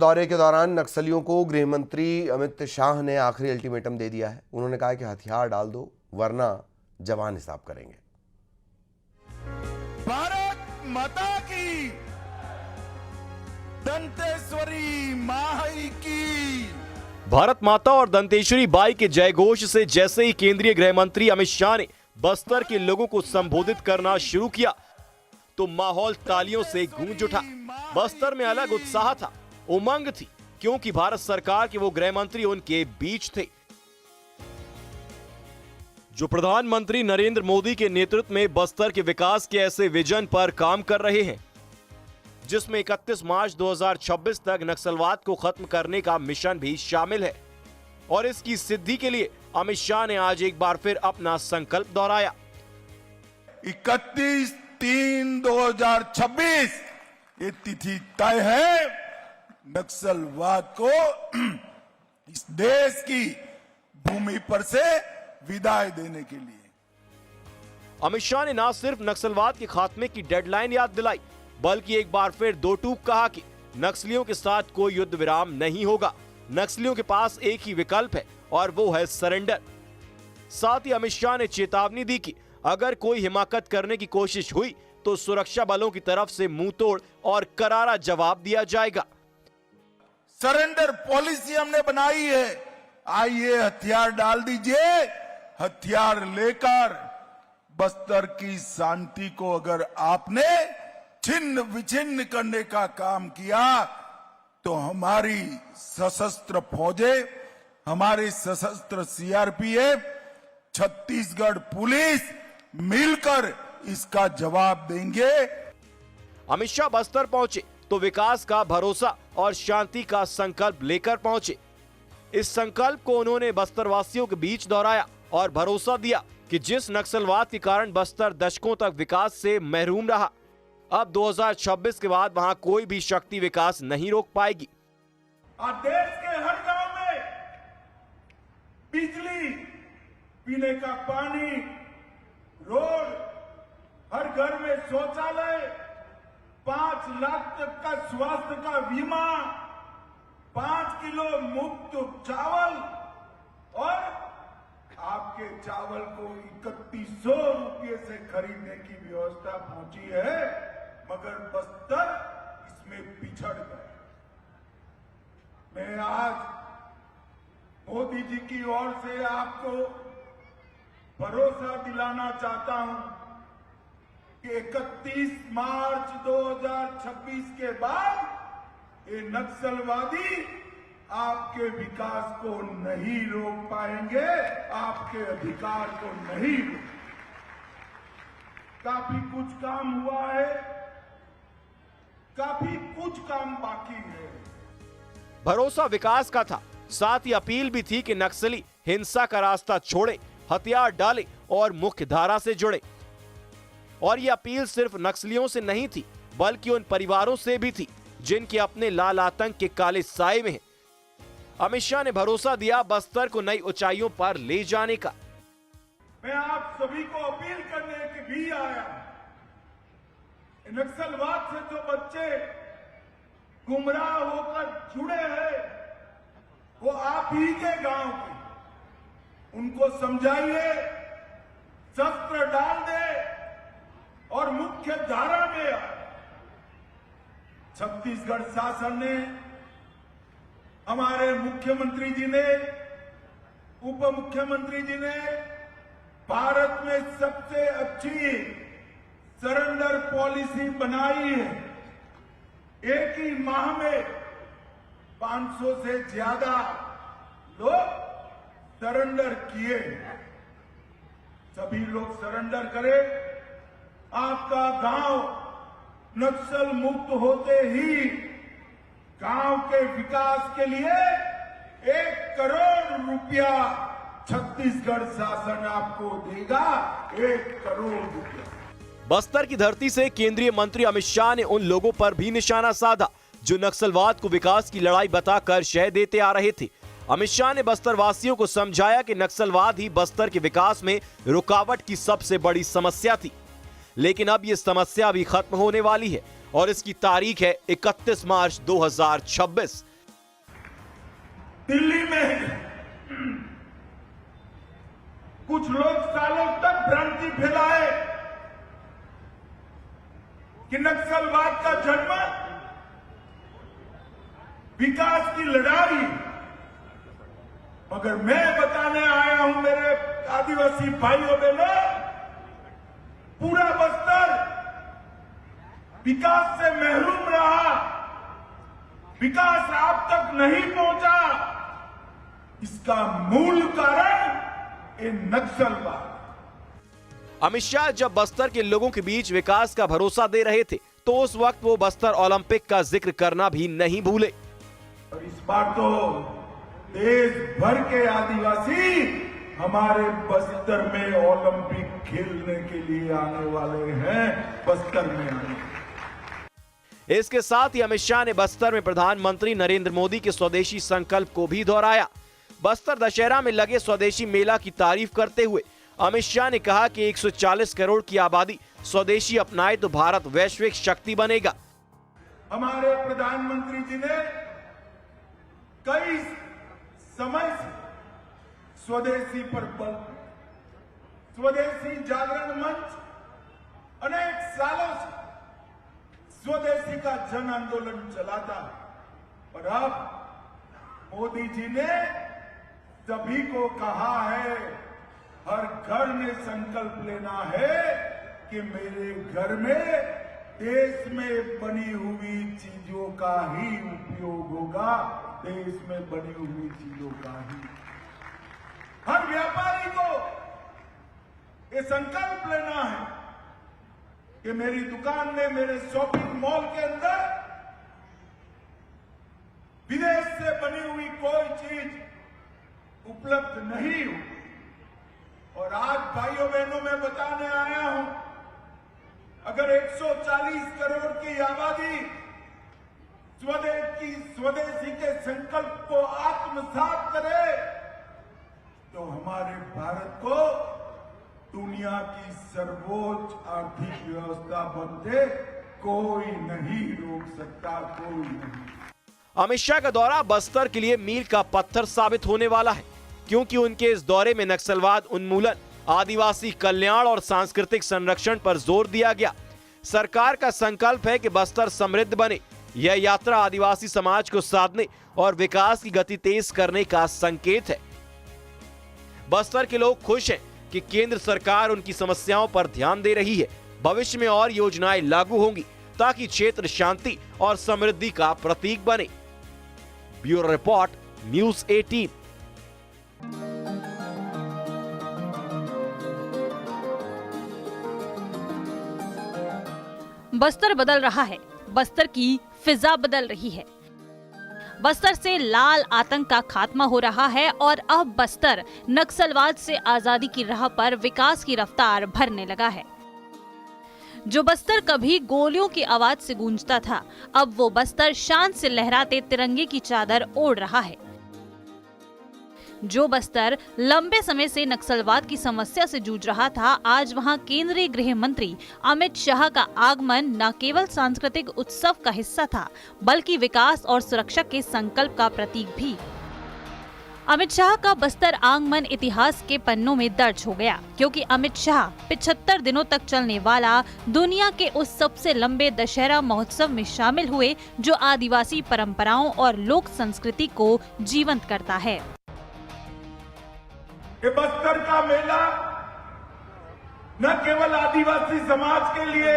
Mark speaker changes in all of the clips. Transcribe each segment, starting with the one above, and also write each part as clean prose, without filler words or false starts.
Speaker 1: दौरे के दौरान नक्सलियों को गृह मंत्री अमित शाह ने आखिरी अल्टीमेटम दे दिया है। उन्होंने कहा कि हथियार डाल दो वरना जवान हिसाब करेंगे।
Speaker 2: भारत माता की, दंतेश्वरी माई की।
Speaker 3: भारत माता और दंतेश्वरी बाई के जयघोष से जैसे ही केंद्रीय गृह मंत्री अमित शाह ने बस्तर के लोगों को संबोधित करना शुरू किया तो माहौल तालियों से गूंज उठा। बस्तर में अलग उत्साह था, उमंग थी, क्योंकि भारत सरकार के वो गृह मंत्री उनके बीच थे जो प्रधानमंत्री नरेंद्र मोदी के नेतृत्व में बस्तर के विकास के ऐसे विजन पर काम कर रहे हैं जिसमें 31 मार्च 2026 तक नक्सलवाद को खत्म करने का मिशन भी शामिल है। और इसकी सिद्धि के लिए अमित शाह ने आज एक बार फिर अपना संकल्प दोहराया।
Speaker 2: 31/3/2026 ये तिथि तय है नक्सलवाद को इस देश की भूमि पर से विदाई देने के लिए।
Speaker 3: अमित शाह ने न सिर्फ नक्सलवाद के खात्मे की डेडलाइन याद दिलाई बल्कि एक बार फिर दो टूक कहा कि नक्सलियों के साथ कोई युद्ध विराम नहीं होगा। नक्सलियों के पास एक ही विकल्प है और वो है सरेंडर। साथ ही अमित शाह ने चेतावनी दी कि अगर कोई हिमाकत करने की कोशिश हुई तो सुरक्षा बलों की तरफ से मुंहतोड़ और करारा जवाब दिया जाएगा।
Speaker 2: सरेंडर पॉलिसी हमने बनाई है। आइए हथियार डाल दीजिए, हथियार लेकर बस्तर की शांति को अगर आपने छिन्न विछिन्न करने का काम किया तो हमारी सशस्त्र फौजें, हमारी सशस्त्र सीआरपीएफ, छत्तीसगढ़ पुलिस मिलकर इसका जवाब देंगे।
Speaker 3: अमित शाह बस्तर पहुंचे तो विकास का भरोसा और शांति का संकल्प लेकर पहुंचे। इस संकल्प को उन्होंने बस्तर वासियों के बीच दोहराया और भरोसा दिया कि जिस नक्सलवाद के कारण बस्तर दशकों तक विकास से महरूम रहा, अब 2026 के बाद वहां कोई भी शक्ति विकास नहीं रोक पाएगी।
Speaker 2: आज देश के हर गांव में बिजली, पीने का पानी, रोड, हर घर में शौचालय, 5 लाख तक का स्वास्थ्य का बीमा, 5 किलो मुफ्त चावल और आपके चावल को 3100 रुपये से खरीदने की व्यवस्था पहुंची है, मगर बस्तर इसमें पिछड़ गए। मैं आज मोदी जी की ओर से आपको भरोसा दिलाना चाहता हूं कि 31 मार्च 2026 के बाद ये नक्सलवादी आपके विकास को नहीं रोक पाएंगे, आपके अधिकार को नहीं रोक। काफी कुछ काम हुआ है, काफी कुछ काम बाकी है।
Speaker 3: भरोसा विकास का था, साथ ही अपील भी थी कि नक्सली हिंसा का रास्ता छोड़े, हथियार डाले और मुख्य धारा से जुड़े। और ये अपील सिर्फ नक्सलियों से नहीं थी बल्कि उन परिवारों से भी थी जिनके अपने लाल आतंक के काले साए में हैं। अमित शाह ने भरोसा दिया बस्तर को नई ऊंचाइयों पर ले जाने का।
Speaker 2: मैं आप सभी को अपील करने के भी आया, नक्सलवाद से जो बच्चे गुमराह होकर जुड़े हैं वो आप ही के गांव के, उनको समझाइए, शस्त्र डाल दे और मुख्य धारा में आए। छत्तीसगढ़ शासन ने, हमारे मुख्यमंत्री जी ने, उप मुख्यमंत्री जी ने भारत में सबसे अच्छी सरेंडर पॉलिसी बनाई है। एक ही माह में 500 से ज्यादा लोग सरेंडर किए। सभी लोग सरेंडर करें, आपका गांव नक्सल मुक्त होते ही गांव के विकास के लिए 1 करोड़ रुपया छत्तीसगढ़ शासन आपको देगा। 1 करोड़ रुपया।
Speaker 3: बस्तर की धरती से केंद्रीय मंत्री अमित शाह ने उन लोगों पर भी निशाना साधा जो नक्सलवाद को विकास की लड़ाई बताकर शह देते आ रहे थे। अमित शाह ने बस्तर वासियों को समझाया कि नक्सलवाद ही बस्तर के विकास में रुकावट की सबसे बड़ी समस्या थी, लेकिन अब ये समस्या भी खत्म होने वाली है और इसकी तारीख है 31 मार्च 2026।
Speaker 2: दिल्ली में कुछ लोग सालों तक भ्रांति फैलाए कि नक्सलवाद का जन्म विकास की लड़ाई, मगर मैं बताने आया हूं मेरे आदिवासी भाइयों बहनों, पूरा बस्तर विकास से महरूम रहा, विकास आप तक नहीं पहुंचा। इसका मूल कारण ये नक्सलवाद।
Speaker 3: अमित शाह जब बस्तर के लोगों के बीच विकास का भरोसा दे रहे थे तो उस वक्त वो बस्तर ओलंपिक का जिक्र करना भी नहीं भूले।
Speaker 2: और इस बार तो देश भर के आदिवासी हमारे बस्तर में ओलंपिक खेलने के लिए आने वाले हैं, बस्तर में आने।
Speaker 3: इसके साथ ही अमित शाह ने बस्तर में प्रधानमंत्री नरेंद्र मोदी के स्वदेशी संकल्प को भी दोहराया। बस्तर दशहरा में लगे स्वदेशी मेला की तारीफ करते हुए अमित शाह ने कहा कि 140 करोड़ की आबादी स्वदेशी अपनाए तो भारत वैश्विक शक्ति बनेगा।
Speaker 2: हमारे प्रधानमंत्री जी ने कई समय से स्वदेशी पर बल, स्वदेशी जागरण मंच, अनेक सालों से स्वदेशी का जन आंदोलन चलाता, और अब मोदी जी ने सभी को कहा है, हर घर में संकल्प लेना है कि मेरे घर में देश में बनी हुई चीजों का ही उपयोग होगा, देश में बनी हुई चीजों का ही। हर व्यापारी को ये संकल्प लेना है कि मेरी दुकान में, मेरे शॉपिंग मॉल के अंदर विदेश से बनी हुई कोई चीज उपलब्ध नहीं हो। और आज भाइयों बहनों मैं बताने आया हूं, अगर 140 करोड़ की आबादी स्वदेशी के संकल्प को आत्मसात करे तो हमारे भारत को दुनिया की सर्वोच्च आर्थिक व्यवस्था बनते कोई नहीं रोक सकता, कोई नहीं।
Speaker 3: अमित शाह का दौरा बस्तर के लिए मील का पत्थर साबित होने वाला है, क्योंकि उनके इस दौरे में नक्सलवाद उन्मूलन, आदिवासी कल्याण और सांस्कृतिक संरक्षण पर जोर दिया गया। सरकार का संकल्प है कि बस्तर समृद्ध बने। यह यात्रा आदिवासी समाज को साधने और विकास की गति तेज करने का संकेत है। बस्तर के लोग खुश हैं कि केंद्र सरकार उनकी समस्याओं पर ध्यान दे रही है। भविष्य में और योजनाएं लागू होंगी ताकि क्षेत्र शांति और समृद्धि का प्रतीक बने। Bureau report, news 18।
Speaker 4: बस्तर बदल रहा है, बस्तर की फिजा बदल रही है। बस्तर से लाल आतंक का खात्मा हो रहा है और अब बस्तर नक्सलवाद से आजादी की राह पर विकास की रफ्तार भरने लगा है। जो बस्तर कभी गोलियों की आवाज से गूंजता था, अब वो बस्तर शान से लहराते तिरंगे की चादर ओढ़ रहा है। जो बस्तर लंबे समय से नक्सलवाद की समस्या से जूझ रहा था, आज वहां केंद्रीय गृह मंत्री अमित शाह का आगमन न केवल सांस्कृतिक उत्सव का हिस्सा था, बल्कि विकास और सुरक्षा के संकल्प का प्रतीक भी। अमित शाह का बस्तर आगमन इतिहास के पन्नों में दर्ज हो गया, क्योंकि अमित शाह 75 दिनों तक चलने वाला दुनिया के उस सबसे लंबे दशहरा महोत्सव में शामिल हुए जो आदिवासी परंपराओं और लोक संस्कृति को जीवंत करता है।
Speaker 2: ये बस्तर का मेला न केवल आदिवासी समाज के लिए,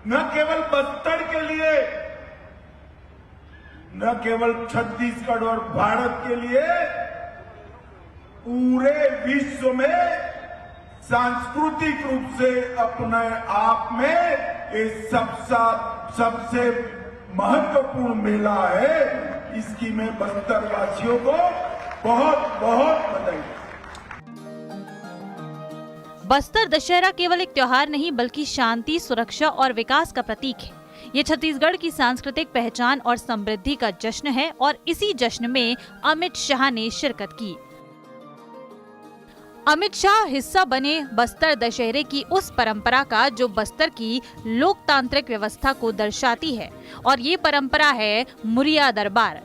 Speaker 2: न केवल बस्तर के लिए, न केवल छत्तीसगढ़ और भारत के लिए, पूरे विश्व में सांस्कृतिक रूप से अपने आप में ये सबसे महत्वपूर्ण मेला है। इसकी मैं बस्तर वासियों को बहुत बहुत बधाई।
Speaker 4: बस्तर दशहरा केवल एक त्योहार नहीं, बल्कि शांति, सुरक्षा और विकास का प्रतीक है। ये छत्तीसगढ़ की सांस्कृतिक पहचान और समृद्धि का जश्न है और इसी जश्न में अमित शाह ने शिरकत की। अमित शाह हिस्सा बने बस्तर दशहरे की उस परंपरा का जो बस्तर की लोकतांत्रिक व्यवस्था को दर्शाती है, और ये परंपरा है मुरिया दरबार।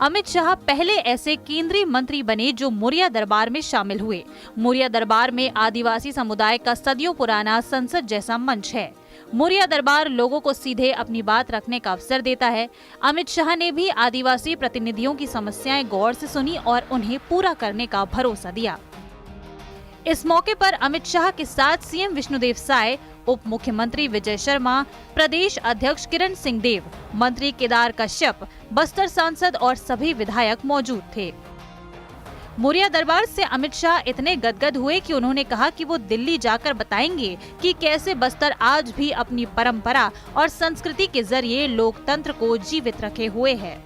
Speaker 4: अमित शाह पहले ऐसे केंद्रीय मंत्री बने जो मुरिया दरबार में शामिल हुए। मुरिया दरबार में आदिवासी समुदाय का सदियों पुराना संसद जैसा मंच है। मुरिया दरबार लोगों को सीधे अपनी बात रखने का अवसर देता है। अमित शाह ने भी आदिवासी प्रतिनिधियों की समस्याएं गौर से सुनी और उन्हें पूरा करने का भरोसा दिया। इस मौके पर अमित शाह के साथ सीएम विष्णुदेव साय, उप मुख्यमंत्री विजय शर्मा, प्रदेश अध्यक्ष किरण सिंह देव, मंत्री केदार कश्यप, बस्तर सांसद और सभी विधायक मौजूद थे। मुरिया दरबार से अमित शाह इतने गदगद हुए कि उन्होंने कहा कि वो दिल्ली जाकर बताएंगे कि कैसे बस्तर आज भी अपनी परंपरा और संस्कृति के जरिए लोकतंत्र को जीवित रखे हुए है।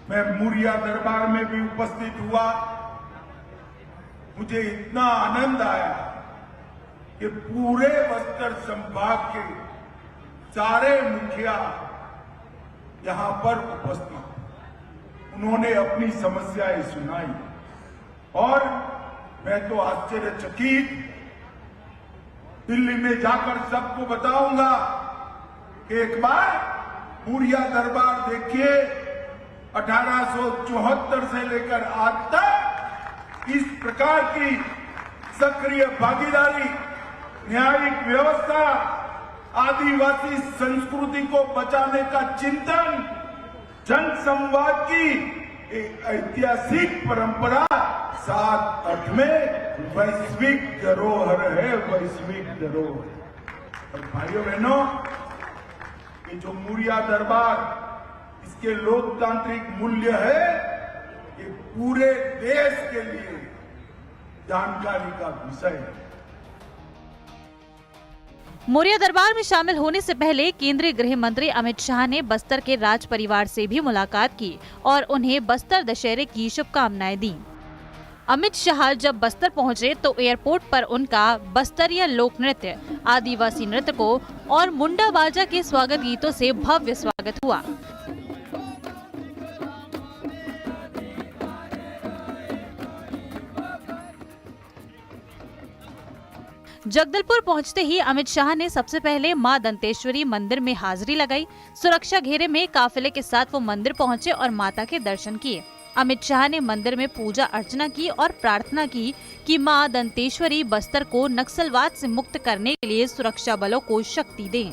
Speaker 2: मैं मुरिया दरबार में भी उपस्थित हुआ। मुझे इतना आनंद आया कि पूरे बस्तर संभाग के सारे मुखिया यहां पर उपस्थित, उन्होंने अपनी समस्याएं सुनाई और मैं तो आश्चर्यचकित दिल्ली में जाकर सबको बताऊंगा कि एक बार मुरिया दरबार देखिए, 1874 से लेकर आज तक इस प्रकार की सक्रिय भागीदारी, न्यायिक व्यवस्था, आदिवासी संस्कृति को बचाने का चिंतन, जन संवाद की एक ऐतिहासिक परंपरा 7-8 में वैश्विक धरोहर है, वैश्विक धरोहर। और भाइयों बहनों, ये जो मुरिया दरबार, इसके लोकतांत्रिक मूल्य है, ये पूरे देश के लिए जानकारी का विषय है।
Speaker 4: मुरिया दरबार में शामिल होने से पहले केंद्रीय गृह मंत्री अमित शाह ने बस्तर के राज परिवार से भी मुलाकात की और उन्हें बस्तर दशहरे की शुभकामनाएं दी। अमित शाह जब बस्तर पहुंचे तो एयरपोर्ट पर उनका बस्तरिया लोक नृत्य, आदिवासी नृत्य और मुंडा बाजा के स्वागत गीतों से भव्य स्वागत हुआ। जगदलपुर पहुंचते ही अमित शाह ने सबसे पहले मां दंतेश्वरी मंदिर में हाजिरी लगाई। सुरक्षा घेरे में काफिले के साथ वो मंदिर पहुंचे और माता के दर्शन किए। अमित शाह ने मंदिर में पूजा अर्चना की और प्रार्थना की कि मां दंतेश्वरी बस्तर को नक्सलवाद से मुक्त करने के लिए सुरक्षा बलों को शक्ति दें।